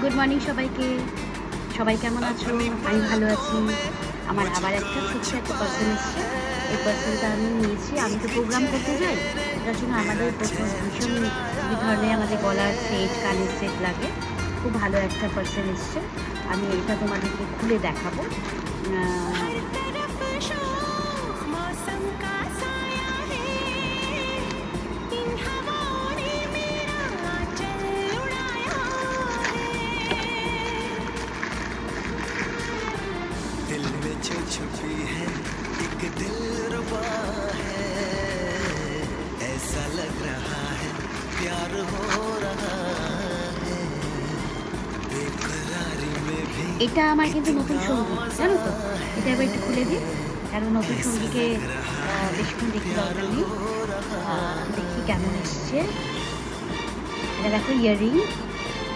Good morning সবাইকে। সবাই কেমন আছো? আমি ভালো আছি। আমার আবার একটা ছোট্ট একটা পার্সেল এসছে। এই পার্সেলটা আমি নিয়েছি। আমি তো প্রোগ্রাম করতে যাই, এটার জন্য আমাদের ভীষণ এই ধরনের আমাদের গলার সেট, কানের সেট লাগে। খুব ভালো একটা পার্সেল এসছে। আমি এটা তোমাদেরকে খুলে দেখাবো। दिल में जो छुपी है एक दिलरुबा है, ऐसा लग रहा है प्यार हो रहा है, बेकरारी में भी এটা আমার কিন্তু নতুন সঙ্গী, জানো তো? এটা এবার একটু খুলে দিই, কারণ নতুন সঙ্গীকে বেশিক্ষণ দেখতে দরকার নেই। দেখি কেমন এসছে। এটা দেখো, ইয়াররিং।